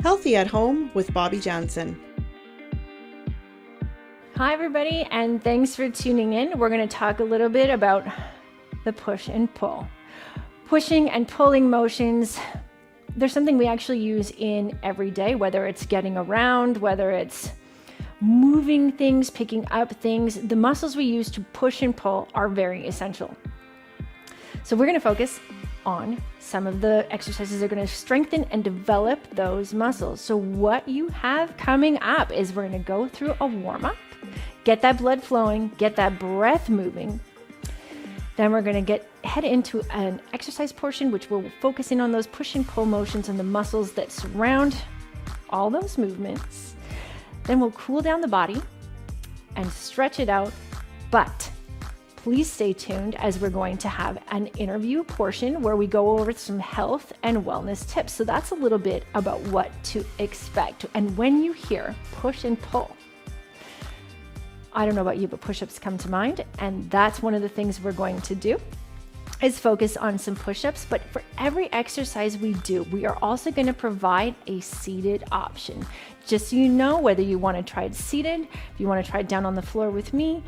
Healthy at Home with Bobbi Janzen. Hi everybody, and thanks for tuning in. We're going to talk a little bit about the push and pull. Pushing and pulling motions, they're something we actually use in every day, whether it's getting around, whether it's moving things, picking up things. The muscles we use to push and pull are very essential. So we're going to focus on some of the exercises that are going to strengthen and develop those muscles. So what you have coming up is we're going to go through a warm-up, get that blood flowing, get that breath moving. Then we're going to head into an exercise portion, which will focus in on those push and pull motions and the muscles that surround all those movements. Then we'll cool down the body and stretch it out, but please stay tuned as we're going to have an interview portion where we go over some health and wellness tips. So that's a little bit about what to expect. And when you hear push and pull, I don't know about you, but push-ups come to mind. And that's one of the things we're going to do is focus on some push-ups. But for every exercise we do, we are also going to provide a seated option. Just so you know, whether you want to try it seated, if you want to try it down on the floor with me,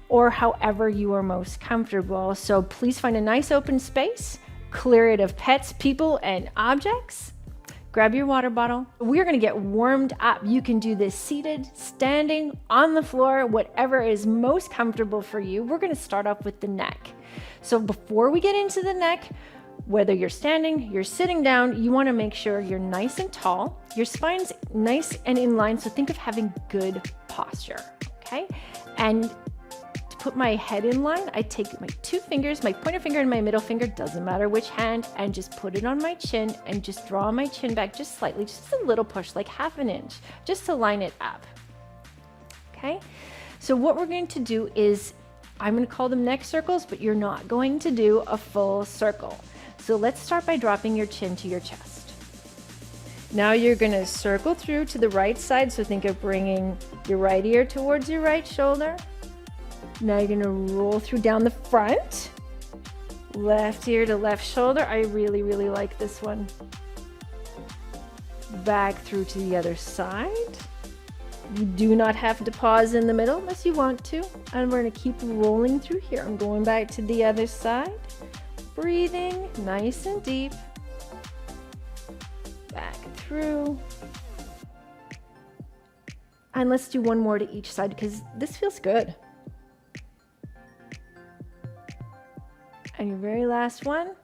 or however you are most comfortable. So please find a nice open space, clear it of pets, people, and objects. Grab your water bottle. We're going to get warmed up. You can do this seated, standing, on the floor, whatever is most comfortable for you. We're going to start off with the neck. So before we get into the neck, whether you're standing, you're sitting down, you want to make sure you're nice and tall. Your spine's nice and in line. So think of having good posture, okay? And put my head in line, I take my two fingers, my pointer finger and my middle finger, doesn't matter which hand, and just put it on my chin and just draw my chin back just slightly, just a little push, like half an inch, just to line it up. Okay, so what we're going to do is, I'm going to call them neck circles, but you're not going to do a full circle. So let's start by dropping your chin to your chest. Now you're going to circle through to the right side, so think of bringing your right ear towards your right shoulder. Now you're going to roll through down the front, left ear to left shoulder. I really, really like this one. Back through to the other side. You do not have to pause in the middle unless you want to. And we're going to keep rolling through here. I'm going back to the other side. Breathing nice and deep. Back through. And let's do one more to each side because this feels good. And your very last one.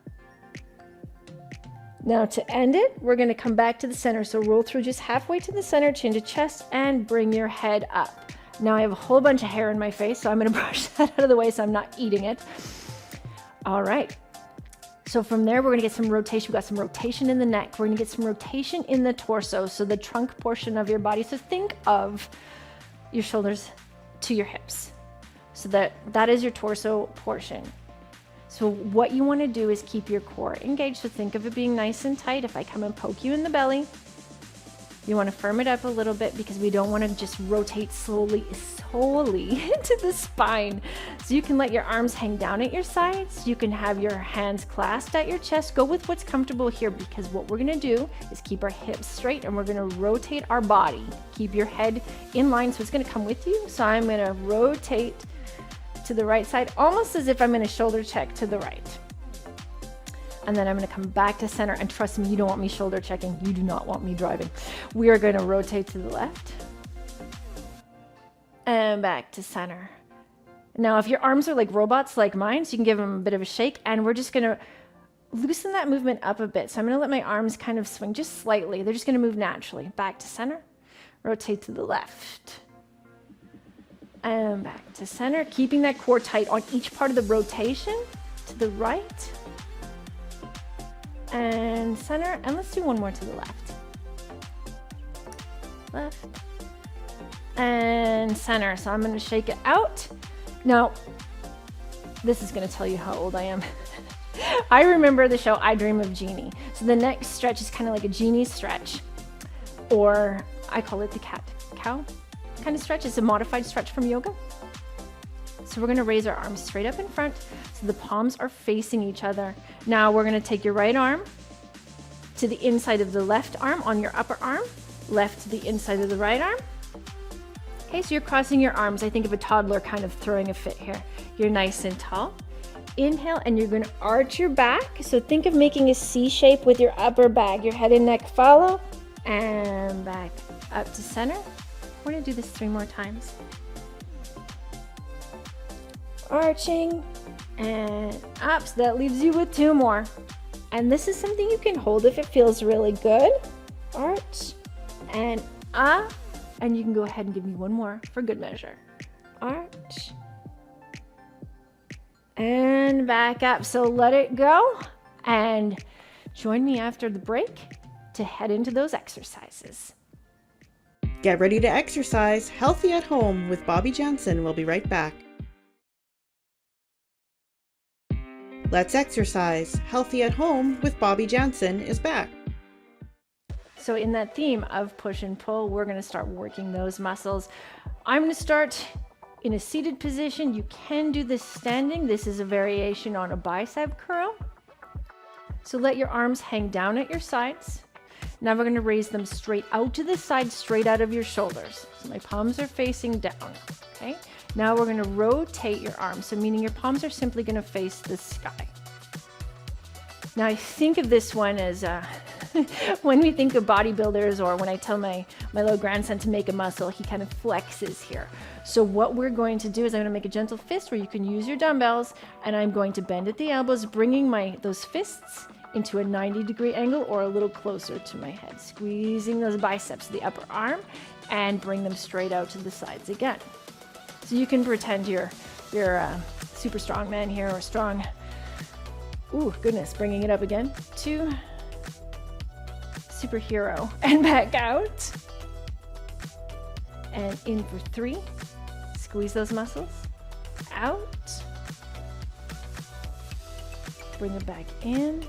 Now to end it, we're going to come back to the center. So roll through just halfway to the center, chin to chest, and bring your head up. Now I have a whole bunch of hair in my face, so I'm going to brush that out of the way so I'm not eating it. All right. So from there, we're going to get some rotation. We've got some rotation in the neck. We're going to get some rotation in the torso, so the trunk portion of your body. So think of your shoulders to your hips. So that is your torso portion. So what you want to do is keep your core engaged. So think of it being nice and tight. If I come and poke you in the belly, you want to firm it up a little bit because we don't want to just rotate solely into the spine. So you can let your arms hang down at your sides. You can have your hands clasped at your chest. Go with what's comfortable here because what we're going to do is keep our hips straight and we're going to rotate our body. Keep your head in line so it's going to come with you. So I'm going to rotate to the right side, almost as if I'm in a shoulder check to the right. And then I'm going to come back to center, and trust me, you don't want me shoulder checking. You do not want me driving. We are going to rotate to the left and back to center. Now, if your arms are like robots like mine, so you can give them a bit of a shake, and we're just going to loosen that movement up a bit. So I'm going to let my arms kind of swing just slightly. They're just going to move naturally. Back to center, rotate to the left. And back to center, keeping that core tight on each part of the rotation. To the right and center, and let's do one more to the left. Left and center. So I'm going to shake it out. Now, this is going to tell you how old I am. I remember the show I Dream of Jeannie. So the next stretch is kind of like a genie stretch, or I call it the cat-cow kind of stretch. It's a modified stretch from yoga. So we're going to raise our arms straight up in front so the palms are facing each other. Now we're going to take your right arm to the inside of the left arm on your upper arm, left to the inside of the right arm. Okay, so you're crossing your arms. I think of a toddler kind of throwing a fit here. You're nice and tall. Inhale, and you're going to arch your back. So think of making a C shape with your upper back. Your head and neck follow, and back up to center. We're going to do this 3 more times. Arching and up. So that leaves you with 2 more. And this is something you can hold if it feels really good. Arch and up. And you can go ahead and give me 1 more for good measure. Arch. And back up. So let it go. And join me after the break to head into those exercises. Get ready to exercise healthy at home with Bobbi Janzen. We'll be right back. Let's exercise healthy at home with Bobbi Janzen is back. So in that theme of push and pull, we're going to start working those muscles. I'm going to start in a seated position. You can do this standing. This is a variation on a bicep curl. So let your arms hang down at your sides. Now we're going to raise them straight out to the side, straight out of your shoulders. So my palms are facing down. Okay. Now we're going to rotate your arms. So meaning your palms are simply going to face the sky. Now I think of this one as when we think of bodybuilders, or when I tell my little grandson to make a muscle, he kind of flexes here. So what we're going to do is I'm going to make a gentle fist where you can use your dumbbells, and I'm going to bend at the elbows, bringing those fists into a 90-degree angle or a little closer to my head, squeezing those biceps, the upper arm, and bring them straight out to the sides again. So you can pretend you're a super strong man here, or strong. Ooh, goodness, bringing it up again. 2. Superhero, and back out. And in for 3. Squeeze those muscles. Out. Bring it back in.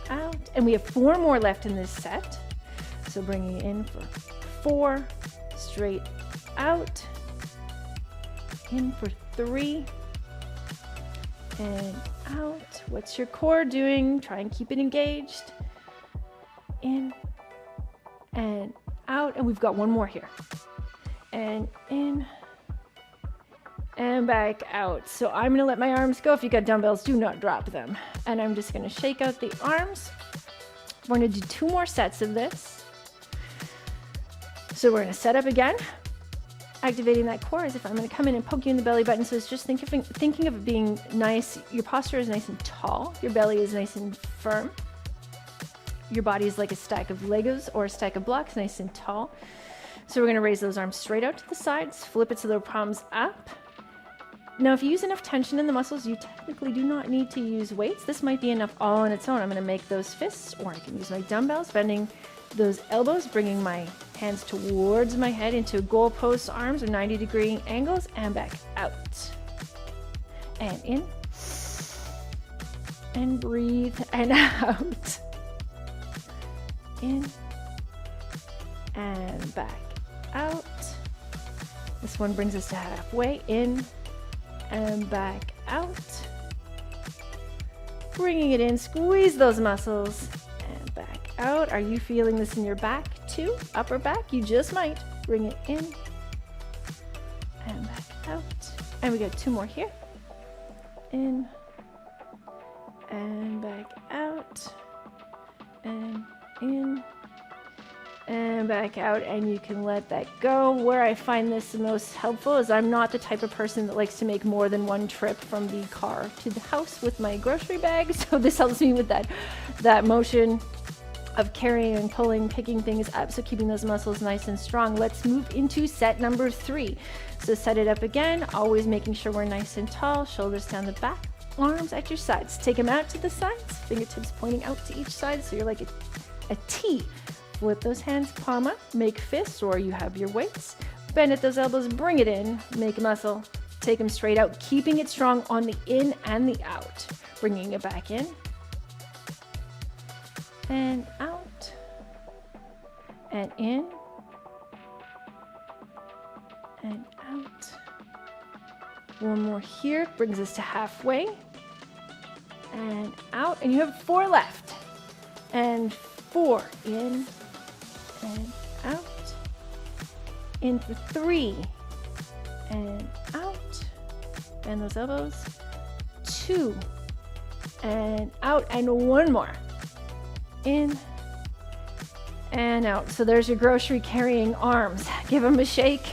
Out. And we have 4 more left in this set. So bringing it in for 4. Straight out. In for 3. And out. What's your core doing? Try and keep it engaged. In and out. And we've got 1 more here. And in and back out. So I'm going to let my arms go. If you got dumbbells, do not drop them. And I'm just going to shake out the arms. We're going to do 2 more sets of this. So we're going to set up again. Activating that core as if I'm going to come in and poke you in the belly button. So it's just thinking of it being nice. Your posture is nice and tall. Your belly is nice and firm. Your body is like a stack of Legos or a stack of blocks, nice and tall. So we're going to raise those arms straight out to the sides, flip it so the palms up. Now, if you use enough tension in the muscles, you technically do not need to use weights. This might be enough all on its own. I'm going to make those fists, or I can use my dumbbells, bending those elbows, bringing my hands towards my head into goalpost arms or 90-degree angles, and back out. And in. And breathe, and out. In. And back out. This one brings us to halfway. In. And back out. Bringing it in, squeeze those muscles, and back out. Are you feeling this in your back too? Upper back? You just might. Bring it in, and back out. And we got 2 more here. In, and back out, and in, and back out, and you can let that go. Where I find this the most helpful is I'm not the type of person that likes to make more than 1 trip from the car to the house with my grocery bag, so this helps me with that motion of carrying and pulling, picking things up, so keeping those muscles nice and strong. Let's move into set number 3. So set it up again, always making sure we're nice and tall, shoulders down the back, arms at your sides. Take them out to the sides, fingertips pointing out to each side, so you're like a T. Flip those hands, palm up, make fists, or you have your weights. Bend at those elbows, bring it in, make a muscle, take them straight out, keeping it strong on the in and the out. Bringing it back in, and out, and in, and out. 1 more here, brings us to halfway, and out, and you have 4 left, and 4, in and out, into 3, and out, bend those elbows, 2, and out, and 1 more, in and out. So there's your grocery carrying arms. Give them a shake.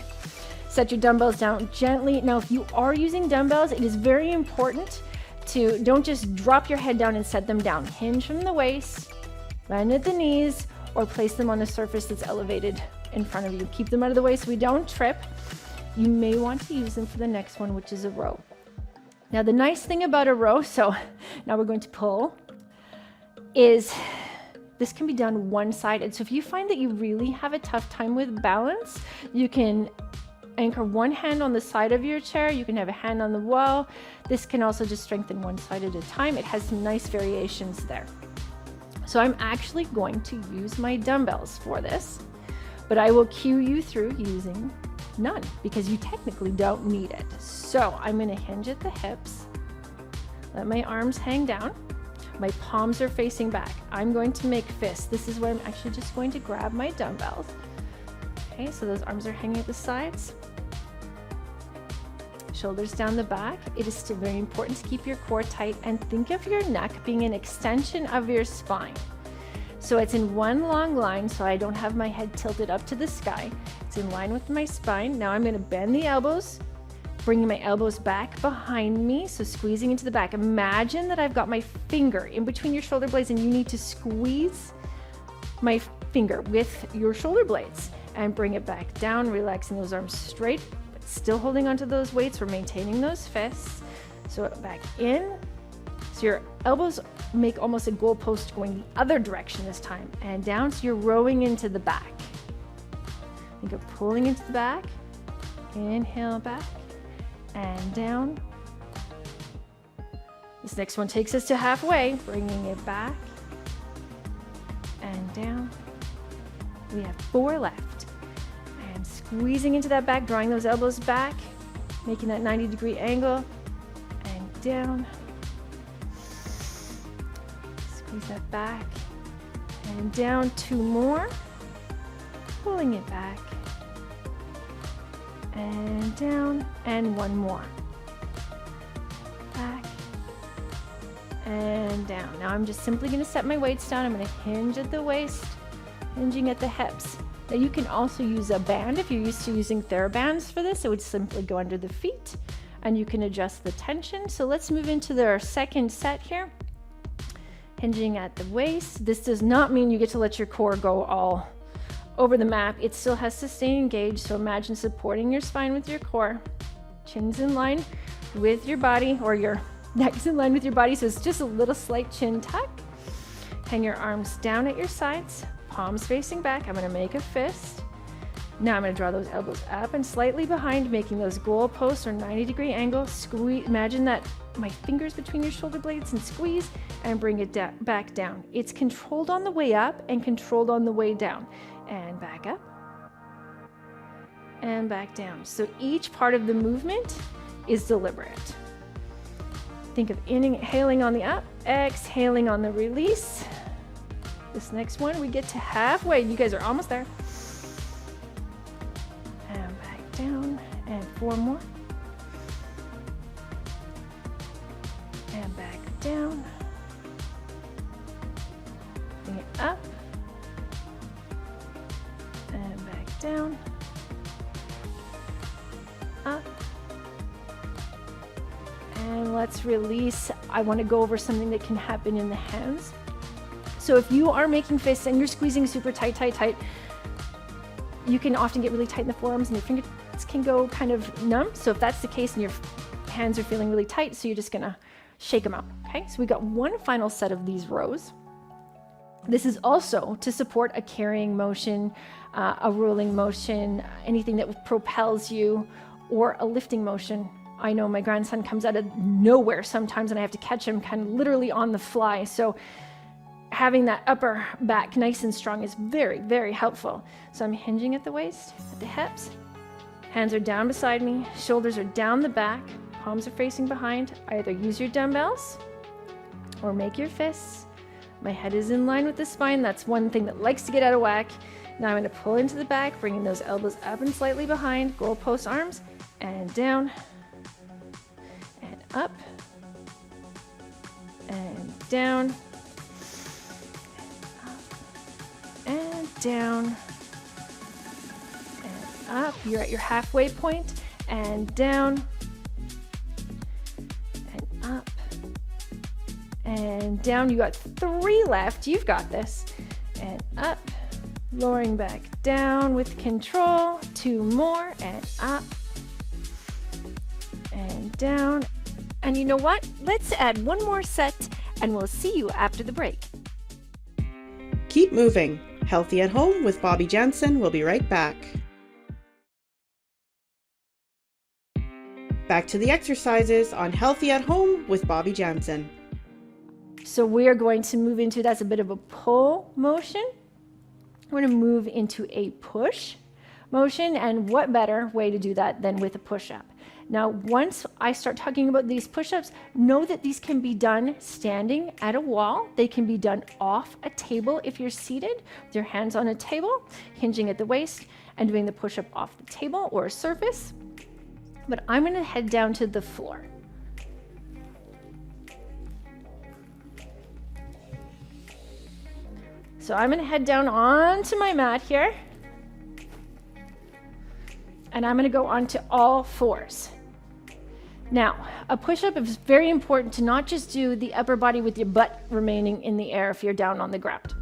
Set your dumbbells down gently. Now, if you are using dumbbells, it is very important to don't just drop your head down and set them down. Hinge from the waist, bend at the knees, or place them on a surface that's elevated in front of you. Keep them out of the way so we don't trip. You may want to use them for the next one, which is a row. Now, the nice thing about a row, so now we're going to pull, is this can be done one-sided. So if you find that you really have a tough time with balance, you can anchor one hand on the side of your chair. You can have a hand on the wall. This can also just strengthen one side at a time. It has some nice variations there. So I'm actually going to use my dumbbells for this, but I will cue you through using none because you technically don't need it. So I'm going to hinge at the hips, let my arms hang down. My palms are facing back. I'm going to make fists. This is where I'm actually just going to grab my dumbbells. Okay, so those arms are hanging at the sides. Shoulders down the back. It is still very important to keep your core tight and think of your neck being an extension of your spine. So it's in one long line, so I don't have my head tilted up to the sky. It's in line with my spine. Now I'm going to bend the elbows, bringing my elbows back behind me, so squeezing into the back. Imagine that I've got my finger in between your shoulder blades and you need to squeeze my finger with your shoulder blades and bring it back down, relaxing those arms straight, but still holding onto those weights. We're maintaining those fists. So back in. So your elbows make almost a goalpost going the other direction this time, and down, so you're rowing into the back. Think of pulling into the back, inhale back, and down. This next one takes us to halfway, bringing it back, and down. We have 4 left, and squeezing into that back, drawing those elbows back, making that 90-degree angle, and down. Squeeze that back and down. 2 more, pulling it back and down, and 1 more, back and down. Now I'm just simply going to set my weights down. I'm going to hinge at the waist, hinging at the hips. Now you can also use a band. If you're used to using TheraBands for this, it would simply go under the feet and you can adjust the tension. So let's move into our second set here. Hinging at the waist. This does not mean you get to let your core go all over the map. It still has to stay engaged. So imagine supporting your spine with your core. Chin's in line with your body, or your neck's in line with your body. So it's just a little slight chin tuck. Hang your arms down at your sides, palms facing back. I'm going to make a fist. Now I'm going to draw those elbows up and slightly behind, making those goalposts or 90-degree angles. Squeeze. Imagine that my fingers between your shoulder blades, and squeeze and bring it back down. It's controlled on the way up and controlled on the way down. And back up and back down. So each part of the movement is deliberate. Think of inhaling on the up, exhaling on the release. This next one, we get to halfway. You guys are almost there. And back down, and 4 more. And back down. Bring it up. And back down. Up. And let's release. I want to go over something that can happen in the hands. So if you are making fists and you're squeezing super tight, you can often get really tight in the forearms and your fingers can go kind of numb. So if that's the case and your hands are feeling really tight, so you're just gonna shake them out. Okay, so we got one final set of these rows. This is also to support a carrying motion, a rolling motion, anything that propels you, or a lifting motion. I know my grandson comes out of nowhere sometimes and I have to catch him kind of literally on the fly. So having that upper back nice and strong is very, very helpful. So I'm hinging at the waist, at the hips. Hands are down beside me, shoulders are down the back, palms are facing behind. Either use your dumbbells or make your fists. My head is in line with the spine. That's one thing that likes to get out of whack. Now I'm going to pull into the back, bringing those elbows up and slightly behind, goalpost arms, and down, and up, and down, and down, and up. You're at your halfway point, and down, and up, and down. You got 3 left. You've got this. And up, lowering back down with control. 2 more, and up, and down. And you know what? Let's add 1 more set, and we'll see you after the break. Keep moving. Healthy at Home with Bobbi Janzen will be right back. Back to the exercises on Healthy at Home with Bobbi Janzen. So we are going to move into, that's a bit of a pull motion. We're going to move into a push motion, and what better way to do that than with a push-up? Now, once I start talking about these push-ups, know that these can be done standing at a wall. They can be done off a table if you're seated, with your hands on a table, hinging at the waist, and doing the push-up off the table or a surface. But I'm going to head down to the floor. So I'm going to head down onto my mat here, and I'm going to go onto all 4s. Now, a push-up is very important to not just do the upper body with your butt remaining in the air if you're down on the ground.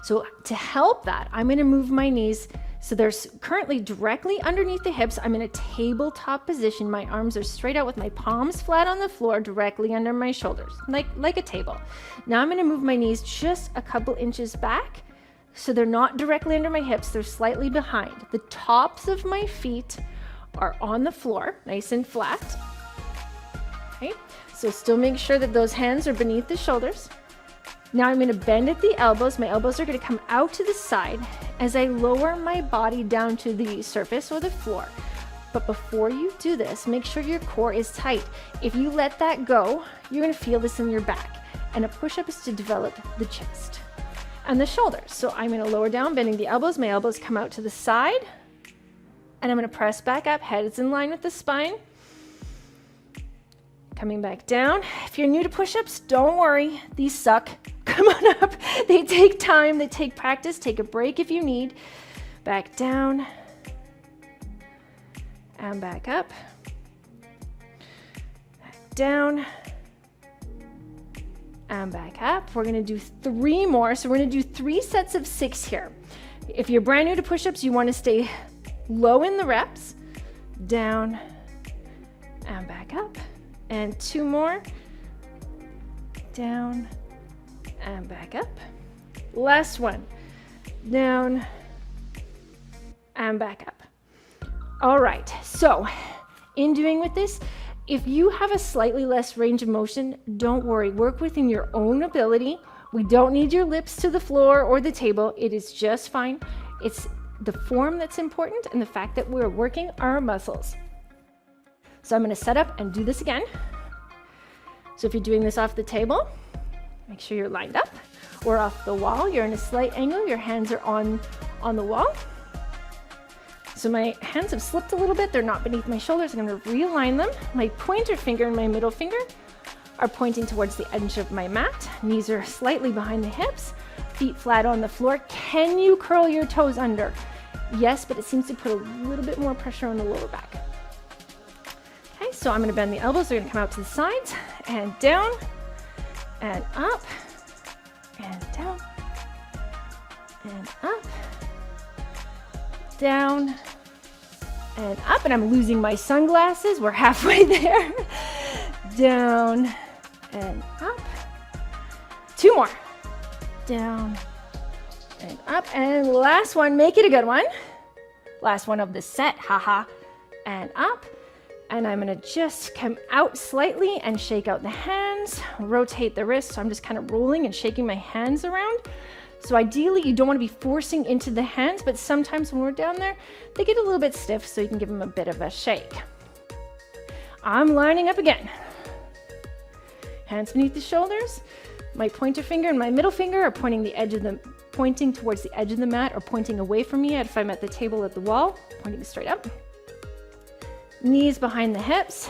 So to help that, I'm going to move my knees so they're currently directly underneath the hips. I'm in a tabletop position. My arms are straight out with my palms flat on the floor, directly under my shoulders, like a table. Now I'm going to move my knees just a couple inches back so they're not directly under my hips, they're slightly behind. The tops of my feet are on the floor, nice and flat. Okay, so still make sure that those hands are beneath the shoulders. Now I'm going to bend at the elbows. My elbows are going to come out to the side as I lower my body down to the surface or the floor. But before you do this, make sure your core is tight. If you let that go, you're going to feel this in your back. And a push-up is to develop the chest and the shoulders. So I'm going to lower down, bending the elbows. My elbows come out to the side. And I'm going to press back up. Head is in line with the spine. Coming back down. If you're new to push-ups, don't worry. These suck. Come on up. They take time. They take practice. Take a break if you need. Back down. And back up. Back down. And back up. We're going to do 3 more. So we're going to do 3 sets of 6 here. If you're brand new to push-ups, you want to stay low in the reps. Down. And back up. And 2 more. Down and back up. Last one. Down and back up. All right, so in doing with this, if you have a slightly less range of motion, don't worry. Work within your own ability. We don't need your lips to the floor or the table. It is just fine. It's the form that's important and the fact that we're working our muscles. So I'm going to set up and do this again. So if you're doing this off the table, make sure you're lined up, or off the wall. You're in a slight angle. Your hands are on the wall. So my hands have slipped a little bit. They're not beneath my shoulders. I'm going to realign them. My pointer finger and my middle finger are pointing towards the edge of my mat. Knees are slightly behind the hips. Feet flat on the floor. Can you curl your toes under? Yes, but it seems to put a little bit more pressure on the lower back. Okay, so I'm going to bend the elbows. They're going to come out to the sides and down and up and down and up, down and up. And I'm losing my sunglasses. We're halfway there. Down and up. 2 more. Down and up. And last one. Make it a good one. Last one of the set. Haha. And up. And I'm going to just come out slightly and shake out the hands, rotate the wrists. So I'm just kind of rolling and shaking my hands around. So ideally, you don't want to be forcing into the hands, but sometimes when we're down there, they get a little bit stiff, so you can give them a bit of a shake. I'm lining up again. Hands beneath the shoulders. My pointer finger and my middle finger are pointing towards the edge of the mat or pointing away from me if I'm at the table at the wall, pointing straight up. Knees behind the hips.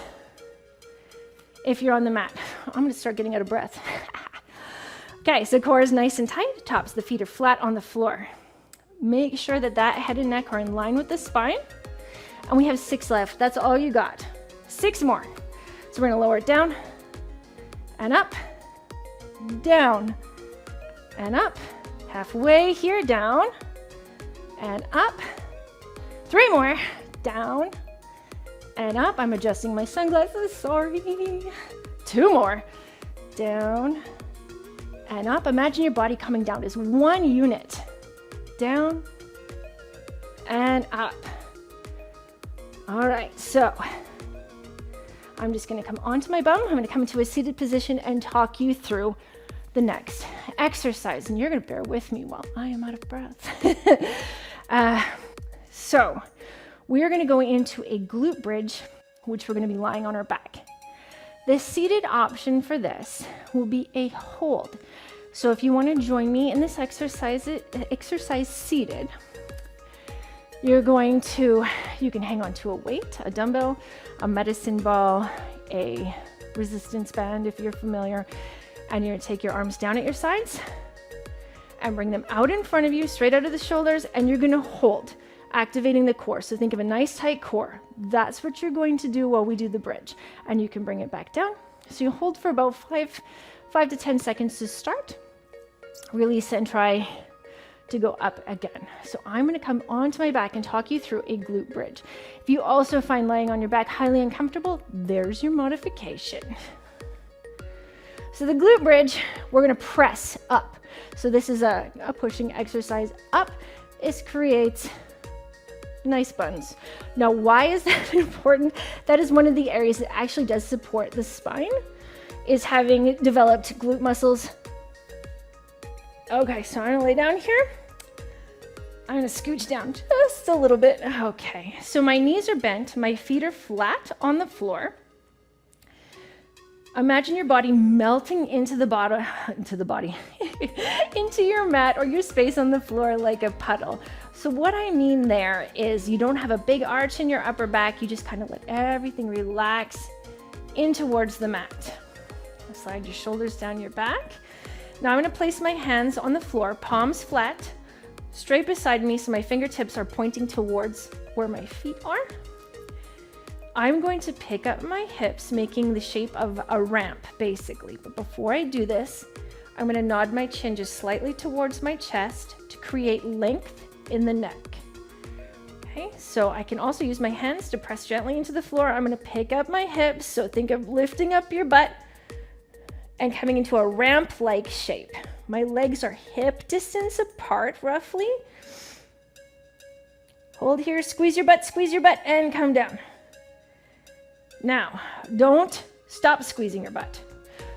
If you're on the mat, I'm gonna start getting out of breath. Okay, so core is nice and tight, tops of the feet are flat on the floor. Make sure that head and neck are in line with the spine. And we have 6 left, that's all you got. 6 more. So we're gonna lower it down and up, down and up. Halfway here, down and up. 3 more, down and up. I'm adjusting my sunglasses, sorry. 2 more, down and up. Imagine your body coming down as one unit. Down and up. All right, so I'm just gonna come onto my bum. I'm gonna come into a seated position and talk you through the next exercise. And you're gonna bear with me while I am out of breath. So we are gonna go into a glute bridge, which we're gonna be lying on our back. The seated option for this will be a hold. So if you wanna join me in this exercise seated, you can hang on to a weight, a dumbbell, a medicine ball, a resistance band if you're familiar, and you're gonna take your arms down at your sides and bring them out in front of you, straight out of the shoulders, and you're gonna hold, activating the core. So think of a nice tight core. That's what you're going to do while we do the bridge. And you can bring it back down. So you hold for about 5 to 10 seconds to start. Release and try to go up again. So I'm going to come onto my back and talk you through a glute bridge. If you also find laying on your back highly uncomfortable, there's your modification. So the glute bridge, we're going to press up. So this is a pushing exercise up. It creates nice buns. Now, why is that important? That is one of the areas that actually does support the spine, is having developed glute muscles. Okay, so I'm gonna lay down here. I'm gonna scooch down just a little bit. Okay, so my knees are bent, my feet are flat on the floor. Imagine your body melting into into your mat or your space on the floor like a puddle. So what I mean there is you don't have a big arch in your upper back, you just kind of let everything relax in towards the mat. Slide your shoulders down your back. Now I'm going to place my hands on the floor, palms flat, straight beside me, so my fingertips are pointing towards where my feet are. I'm going to pick up my hips, making the shape of a ramp, basically. But before I do this, I'm going to nod my chin just slightly towards my chest to create length in the neck. Okay, so I can also use my hands to press gently into the floor. I'm going to pick up my hips, so think of lifting up your butt and coming into a ramp-like shape. My legs are hip distance apart, roughly. Hold here, squeeze your butt, and come down. Now, don't stop squeezing your butt.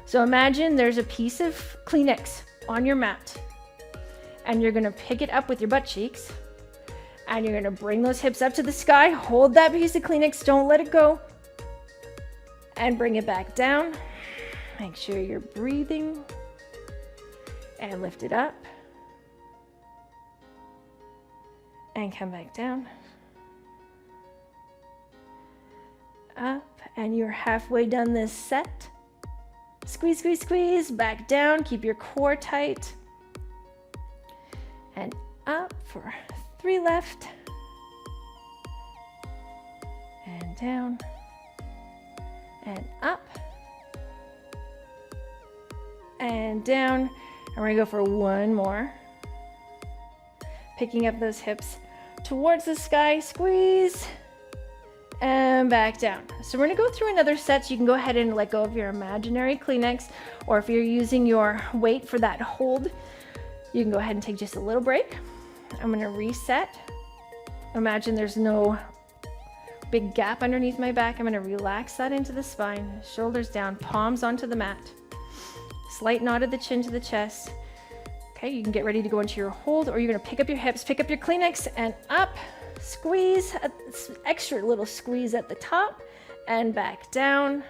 So imagine there's a piece of Kleenex on your mat, and you're gonna pick it up with your butt cheeks, and you're gonna bring those hips up to the sky, hold that piece of Kleenex, don't let it go, and bring it back down. Make sure you're breathing, and lift it up, and come back down. Up, and you're halfway done this set. Squeeze, squeeze, squeeze, back down, keep your core tight. And up for 3 left. And down, and up. And down, and we're gonna go for 1 more. Picking up those hips towards the sky, squeeze, and back down. So we're gonna go through another set, so you can go ahead and let go of your imaginary Kleenex, or if you're using your weight for that hold, you can go ahead and take just a little break. I'm gonna reset. Imagine there's no big gap underneath my back. I'm gonna relax that into the spine, shoulders down, palms onto the mat. Slight nod of the chin to the chest. Okay, you can get ready to go into your hold, or you're gonna pick up your hips, pick up your Kleenex, and up, squeeze, extra little squeeze at the top, and back down,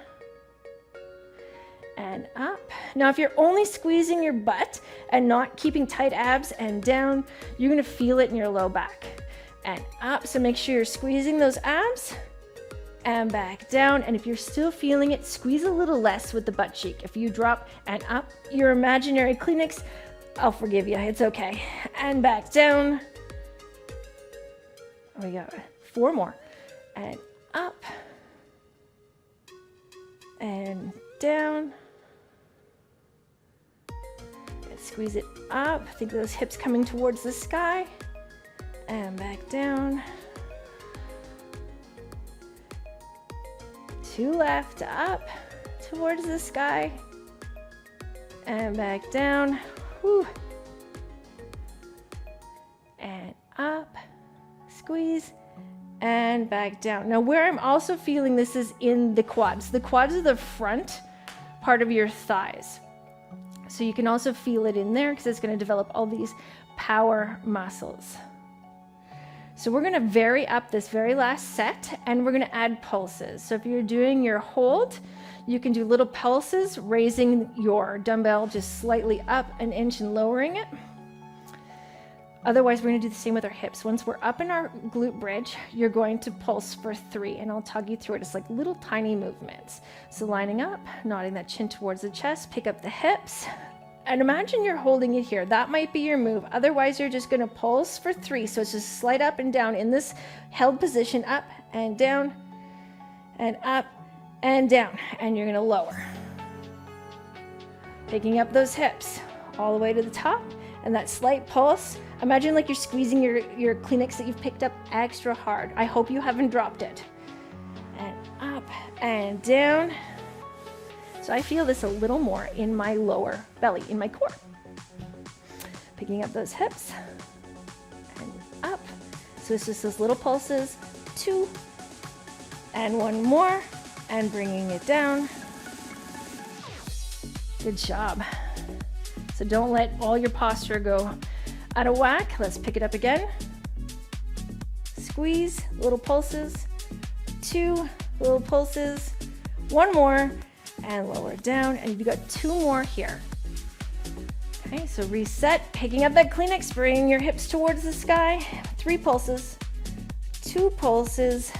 and up. Now, if you're only squeezing your butt and not keeping tight abs and down, you're gonna feel it in your low back. And up, so make sure you're squeezing those abs and back down. And if you're still feeling it, squeeze a little less with the butt cheek. If you drop and up your imaginary Kleenex, I'll forgive you, it's okay. And back down. We got 4 more. And up and down. And squeeze it up. Think of those hips coming towards the sky. And back down. 2 left, up towards the sky. And back down. Whew. And up, squeeze, and back down. Now, where I'm also feeling this is in the quads. The quads are the front part of your thighs. So you can also feel it in there because it's going to develop all these power muscles. So we're going to vary up this very last set, and we're going to add pulses. So if you're doing your hold, you can do little pulses, raising your dumbbell just slightly up an inch and lowering it. Otherwise, we're going to do the same with our hips. Once we're up in our glute bridge, you're going to pulse for 3, and I'll talk you through it. It's like little tiny movements. So lining up, nodding that chin towards the chest, pick up the hips, and imagine you're holding it here. That might be your move. Otherwise, you're just going to pulse for 3. So it's just slide up and down in this held position, up and down and up and down, and you're going to lower. Picking up those hips all the way to the top, and that slight pulse. Imagine like you're squeezing your Kleenex that you've picked up extra hard. I hope you haven't dropped it. And up and down. So I feel this a little more in my lower belly, in my core. Picking up those hips and up. So it's just those little pulses, 2 and 1 more, and bringing it down. Good job. So don't let all your posture go out of whack. Let's pick it up again. Squeeze, little pulses, 2 little pulses, 1 more, and lower down. And you've got 2 more here. Okay, so reset, picking up that Kleenex, bringing your hips towards the sky. 3 pulses, 2 pulses,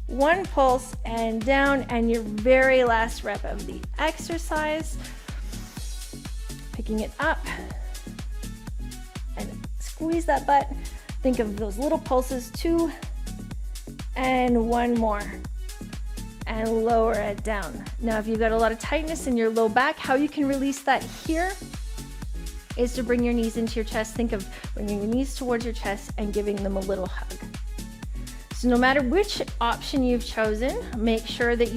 1 pulse, and down. And your very last rep of the exercise. Picking it up and squeeze that butt. Think of those little pulses, 2 and 1 more, and lower it down. Now, if you've got a lot of tightness in your low back, how you can release that here is to bring your knees into your chest. Think of bringing your knees towards your chest and giving them a little hug. So no matter which option you've chosen, make sure that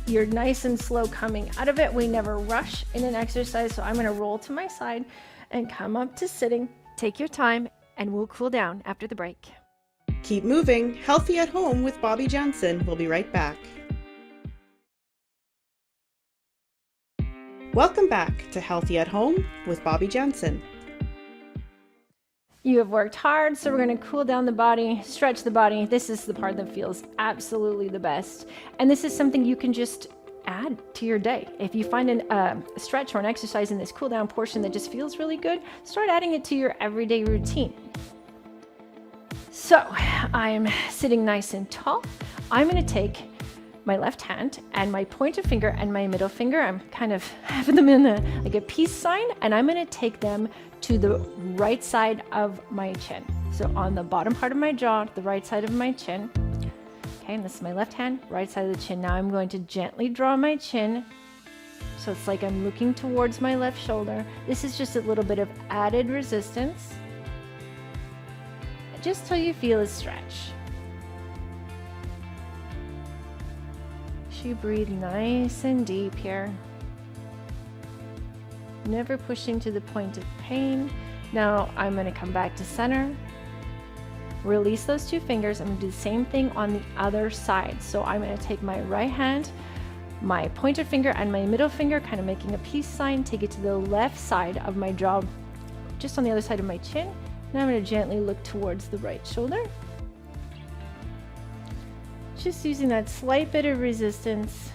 you're nice and slow coming out of it. We never rush in an exercise. So I'm going to roll to my side and come up to sitting. Take your time and we'll cool down after the break. Keep moving. Healthy at Home with Bobbi Janzen. We'll be right back. Welcome back to Healthy at Home with Bobbi Janzen. You have worked hard, so we're going to cool down the body, stretch the body. This is the part that feels absolutely the best. And this is something you can just add to your day. If you find a stretch or an exercise in this cool down portion that just feels really good, start adding it to your everyday routine. So I'm sitting nice and tall. I'm going to take my left hand and my pointer finger and my middle finger. I'm kind of having them in like a peace sign, and I'm going to take them to the right side of my chin. So on the bottom part of my jaw, the right side of my chin. Okay, and this is my left hand, right side of the chin. Now I'm going to gently draw my chin. So it's like I'm looking towards my left shoulder. This is just a little bit of added resistance. Just till you feel a stretch. You breathe nice and deep here. Never pushing to the point of pain. Now I'm going to come back to center. Release those 2 fingers. I'm going to do the same thing on the other side. So I'm going to take my right hand, my pointer finger and my middle finger, kind of making a peace sign, take it to the left side of my jaw, just on the other side of my chin. Now I'm going to gently look towards the right shoulder. Just using that slight bit of resistance,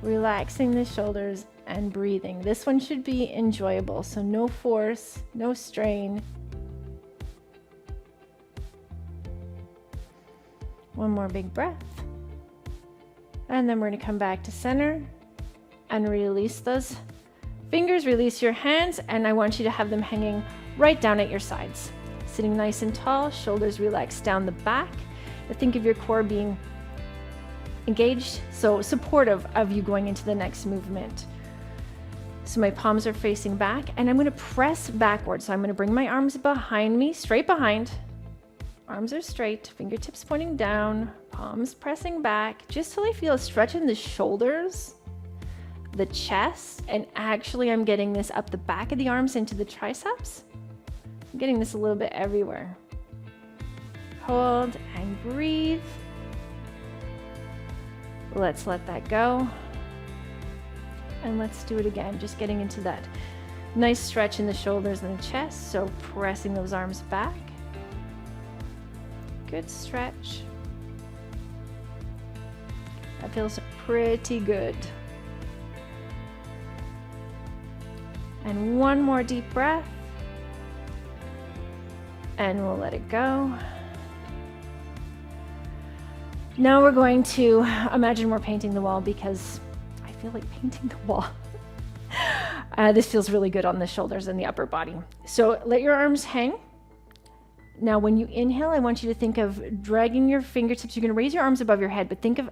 relaxing the shoulders and breathing. This one should be enjoyable, so no force, no strain. One more big breath. And then we're going to come back to center and release those fingers, release your hands, and I want you to have them hanging right down at your sides. Sitting nice and tall, shoulders relaxed down the back. Think of your core being engaged, so supportive of you going into the next movement. So my palms are facing back, and I'm going to press backwards. So I'm going to bring my arms behind me, straight behind. Arms are straight, fingertips pointing down, palms pressing back, just till I feel a stretch in the shoulders, the chest, and actually I'm getting this up the back of the arms into the triceps. I'm getting this a little bit everywhere. Hold and breathe. Let's let that go. And let's do it again, just getting into that nice stretch in the shoulders and the chest, so pressing those arms back. Good stretch. That feels pretty good. And one more deep breath. And we'll let it go. Now we're going to imagine we're painting the wall, because I feel like painting the wall. This feels really good on the shoulders and the upper body. So let your arms hang. Now, when you inhale, I want you to think of dragging your fingertips. You're going to raise your arms above your head, but think of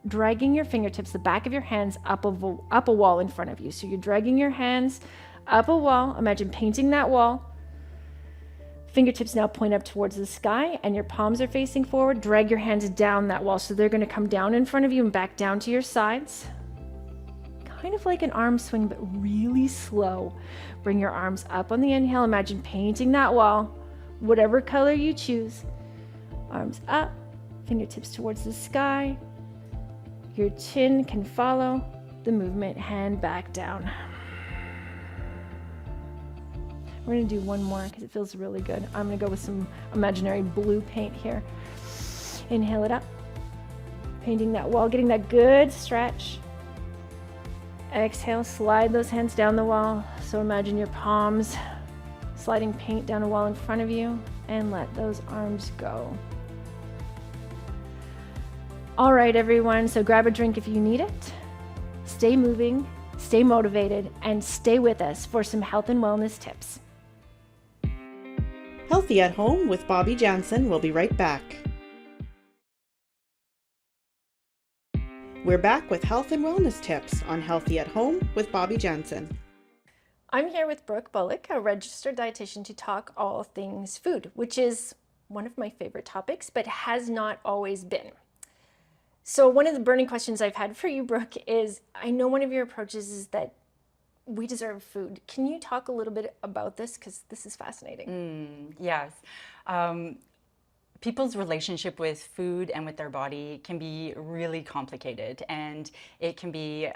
dragging your fingertips, the back of your hands, up a wall in front of you. So you're dragging your hands up a wall. Imagine painting that wall. Fingertips now point up towards the sky, and your palms are facing forward. Drag your hands down that wall. So they're going to come down in front of you and back down to your sides. Kind of like an arm swing, but really slow. Bring your arms up on the inhale. Imagine painting that wall. Whatever color you choose. Arms up, fingertips towards the sky. Your chin can follow the movement, hand back down. We're going to do one more because it feels really good. I'm going to go with some imaginary blue paint here. Inhale it up. Painting that wall, getting that good stretch. Exhale, slide those hands down the wall. So imagine your palms sliding paint down a wall in front of you, and let those arms go. All right, everyone, so grab a drink if you need it. Stay moving, stay motivated, and stay with us for some health and wellness tips. Healthy at Home with Bobbi Janzen will be right back. We're back with health and wellness tips on Healthy at Home with Bobbi Janzen. I'm here with Brooke Bullock, a registered dietitian, to talk all things food, which is one of my favorite topics, but has not always been. So one of the burning questions I've had for you, Brooke, is I know one of your approaches is that we deserve food. Can you talk a little bit about this? Because this is fascinating. Yes. People's relationship with food and with their body can be really complicated, and it can be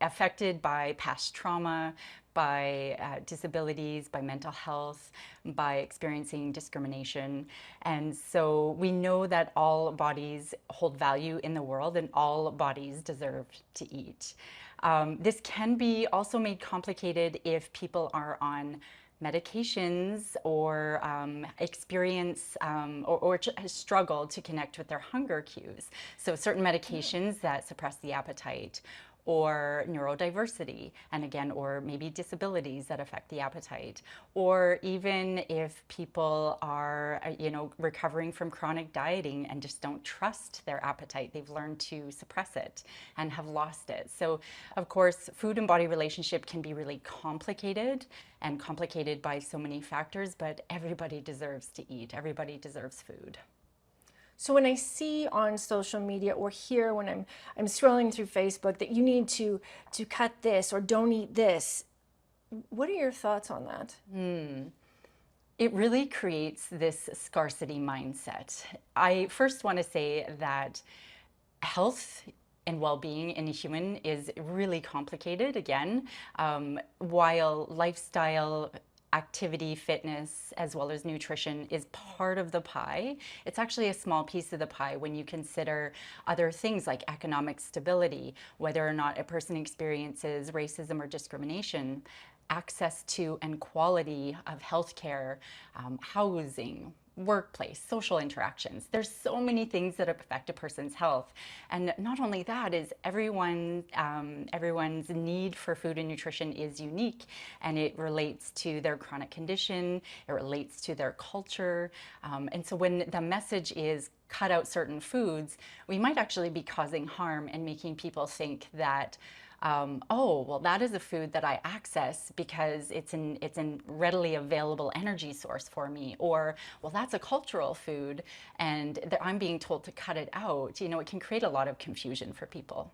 affected by past trauma, by disabilities, by mental health, by experiencing discrimination. And so we know that all bodies hold value in the world, and all bodies deserve to eat. This can be also made complicated if people are on medications or experience or struggle to connect with their hunger cues. So certain medications that suppress the appetite, or neurodiversity, and again, or maybe disabilities that affect the appetite, or even if people are, recovering from chronic dieting and just don't trust their appetite, they've learned to suppress it and have lost it. So, of course, food and body relationship can be really complicated, and complicated by so many factors, but everybody deserves to eat. Everybody deserves food. So when I see on social media or hear when I'm scrolling through Facebook that you need to cut this or don't eat this, what are your thoughts on that? It really creates this scarcity mindset. I first want to say that health and well-being in a human is really complicated, again, while lifestyle activity, fitness, as well as nutrition is part of the pie. It's actually a small piece of the pie when you consider other things like economic stability, whether or not a person experiences racism or discrimination, access to and quality of healthcare, housing, workplace, social interactions. There's so many things that affect a person's health. And not only that is everyone's need for food and nutrition is unique, and it relates to their chronic condition, it relates to their culture. And so when the message is cut out certain foods, we might actually be causing harm and making people think that oh, well, that is a food that I access because it's an readily available energy source for me. Or, well, that's a cultural food and I'm being told to cut it out. You know, it can create a lot of confusion for people.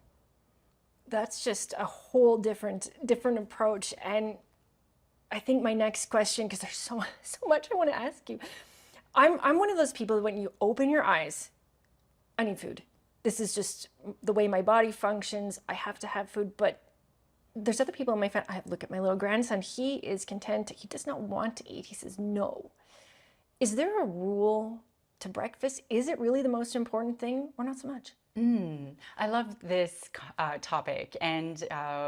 That's just a whole different approach. And I think my next question, because there's so much I want to ask you. I'm one of those people that when you open your eyes, I need food. This is just the way my body functions. I have to have food. But there's other people in my family. I look at my little grandson. He is content. He does not want to eat. He says no. Is there a rule to breakfast? Is it really the most important thing or not so much? I love this topic, and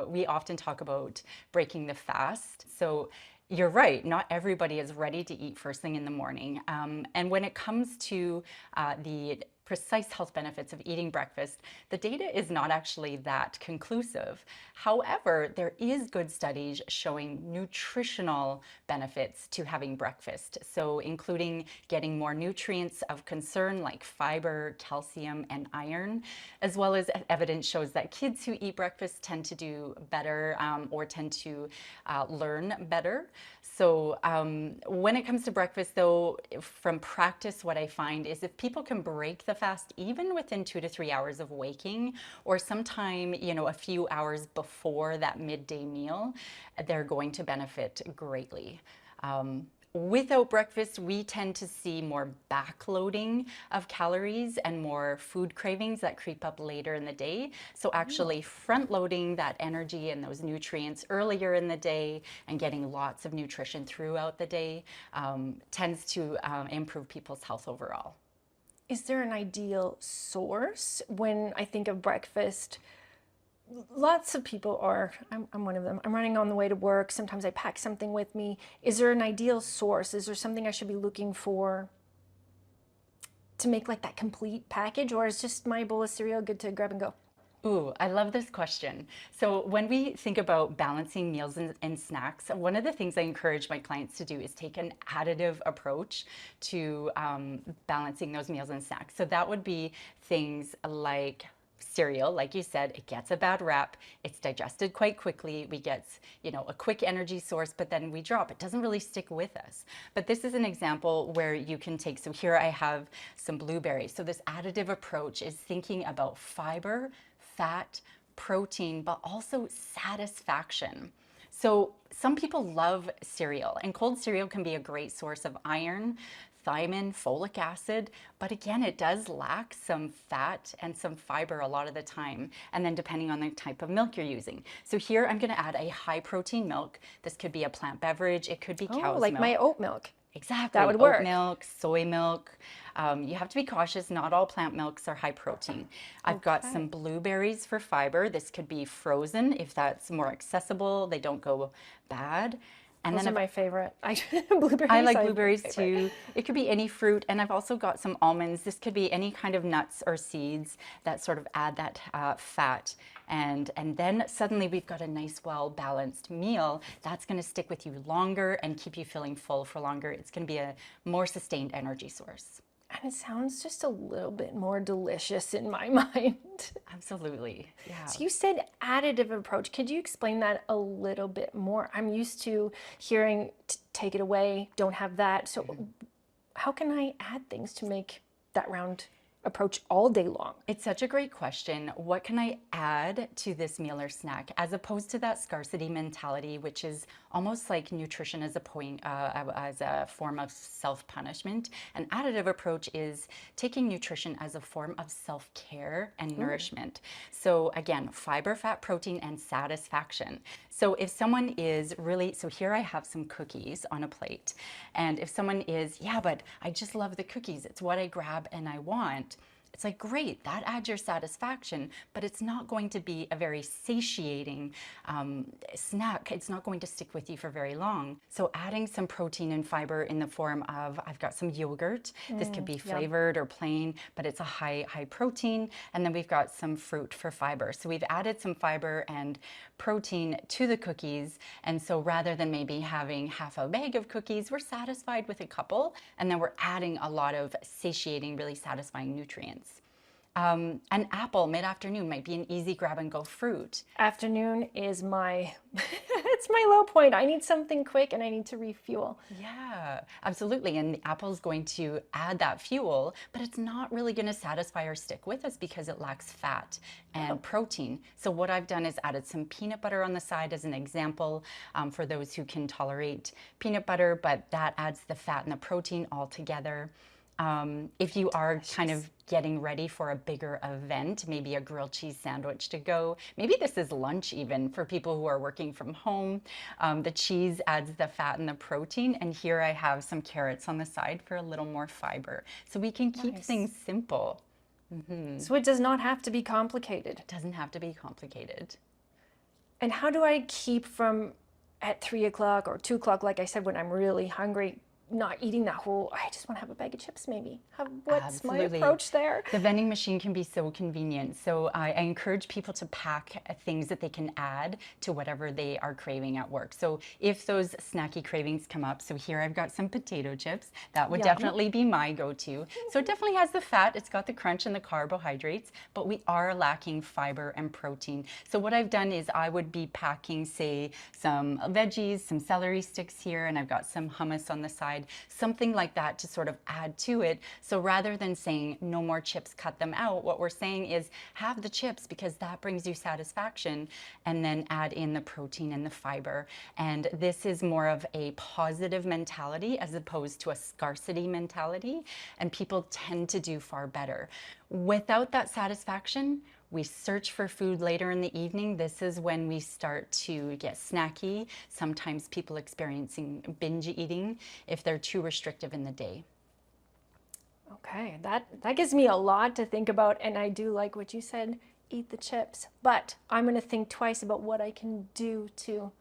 we often talk about breaking the fast. So you're right, not everybody is ready to eat first thing in the morning. And when it comes to the precise health benefits of eating breakfast, the data is not actually that conclusive. However, there is good studies showing nutritional benefits to having breakfast. So including getting more nutrients of concern like fiber, calcium, and iron, as well as evidence shows that kids who eat breakfast tend to do better or tend to learn better. So when it comes to breakfast though, from practice, what I find is if people can break the fast even within 2 to 3 hours of waking, or sometime, you know, a few hours before that midday meal, they're going to benefit greatly. Without breakfast, we tend to see more backloading of calories and more food cravings that creep up later in the day. So actually front loading that energy and those nutrients earlier in the day and getting lots of nutrition throughout the day tends to improve people's health overall. Is there an ideal source? When I think of breakfast, lots of people are, I'm one of them, I'm running on the way to work. Sometimes I pack something with me. Is there an ideal source? Is there something I should be looking for to make like that complete package? Or is just my bowl of cereal good to grab and go? Ooh, I love this question. So when we think about balancing meals and snacks, one of the things I encourage my clients to do is take an additive approach to balancing those meals and snacks. So that would be things like cereal. Like you said, it gets a bad rap. It's digested quite quickly. We get, you know, a quick energy source, but then we drop. It doesn't really stick with us. But this is an example where you can take, so here I have some blueberries. So this additive approach is thinking about fiber, fat, protein, but also satisfaction. So some people love cereal, and cold cereal can be a great source of iron, thiamine, folic acid, but again, it does lack some fat and some fiber a lot of the time, and then depending on the type of milk you're using. So here I'm gonna add a high protein milk. This could be a plant beverage, it could be cow's like milk. my oat milk. Exactly. That would work. Oat milk, soy milk. You have to be cautious. Not all plant milks are high protein. I've got some blueberries for fiber. This could be frozen if that's more accessible. They don't go bad. And Those then are my favorite. Blueberries. I like blueberries too. It could be any fruit, and I've also got some almonds. This could be any kind of nuts or seeds that sort of add that fat. And then suddenly we've got a nice, well-balanced meal that's going to stick with you longer and keep you feeling full for longer. It's going to be a more sustained energy source. And it sounds just a little bit more delicious in my mind. Absolutely, yeah. So you said additive approach. Could you explain that a little bit more? I'm used to hearing, take it away, don't have that. So how can I add things to make that round approach all day long? It's such a great question. What can I add to this meal or snack as opposed to that scarcity mentality, which is almost like nutrition as a form of self-punishment? An additive approach is taking nutrition as a form of self-care and nourishment. So again, fiber, fat, protein, and satisfaction. So if someone is really, so here I have some cookies on a plate, and if someone is, yeah, but I just love the cookies, it's what I grab and I want. It's like, great, that adds your satisfaction, but it's not going to be a very satiating snack. It's not going to stick with you for very long. So adding some protein and fiber in the form of, I've got some yogurt. This could be flavored or plain, but it's a high protein. And then we've got some fruit for fiber. So we've added some fiber and protein to the cookies. And so rather than maybe having half a bag of cookies, we're satisfied with a couple. And then we're adding a lot of satiating, really satisfying nutrients. An apple mid-afternoon might be an easy grab-and-go fruit. Afternoon is it's my low point. I need something quick and I need to refuel. Yeah, absolutely. And the apple is going to add that fuel, but it's not really going to satisfy or stick with us because it lacks fat and protein. So what I've done is added some peanut butter on the side as an example for those who can tolerate peanut butter, but that adds the fat and the protein all together. If you are kind of getting ready for a bigger event, maybe a grilled cheese sandwich to go, maybe this is lunch even for people who are working from home. The cheese adds the fat and the protein, and here I have some carrots on the side for a little more fiber. So we can keep things simple. So it does not have to be complicated. It doesn't have to be complicated. And how do I keep from at 3 o'clock or 2 o'clock, like I said, when I'm really hungry, not eating that whole, I just want to have a bag of chips maybe. What's my approach there? The vending machine can be so convenient. So I encourage people to pack things that they can add to whatever they are craving at work. So if those snacky cravings come up, so here I've got some potato chips. That would definitely be my go-to. So it definitely has the fat, it's got the crunch and the carbohydrates, but we are lacking fiber and protein. So what I've done is I would be packing, say, some veggies, some celery sticks here, and I've got some hummus on the side. Something like that to sort of add to it. So rather than saying no more chips, cut them out, what we're saying is have the chips because that brings you satisfaction, and then add in the protein and the fiber. And this is more of a positive mentality as opposed to a scarcity mentality, and people tend to do far better. Without that satisfaction, we search for food later in the evening. This is when we start to get snacky. Sometimes people experiencing binge eating if they're too restrictive in the day. Okay, that gives me a lot to think about, and I do like what you said, eat the chips, but I'm going to think twice about what I can do to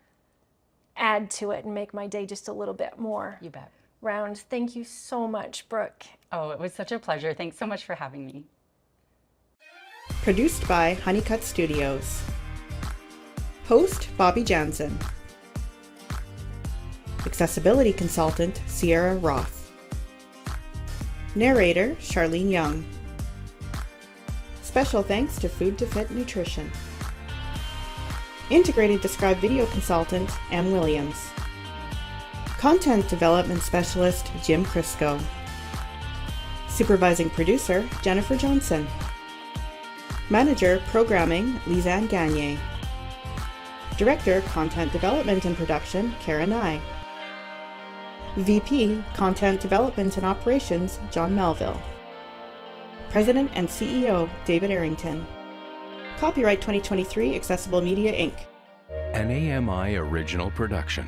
add to it and make my day just a little bit more You bet. round. Thank you so much, Brooke. Oh, it was such a pleasure. Thanks so much for having me. Produced by Honeycut Studios. Host Bobbi Janzen. Accessibility consultant Sierra Roth. Narrator Charlene Young. Special thanks to Food to Fit Nutrition. Integrated Described Video Consultant Ann Williams. Content Development Specialist Jim Crisco. Supervising Producer Jennifer Johnson. Manager Programming Lisanne Gagne. Director Content Development and Production Karen Nye. VP Content Development and Operations John Melville. President and CEO David Arrington. Copyright 2023 Accessible Media Inc. An AMI original production.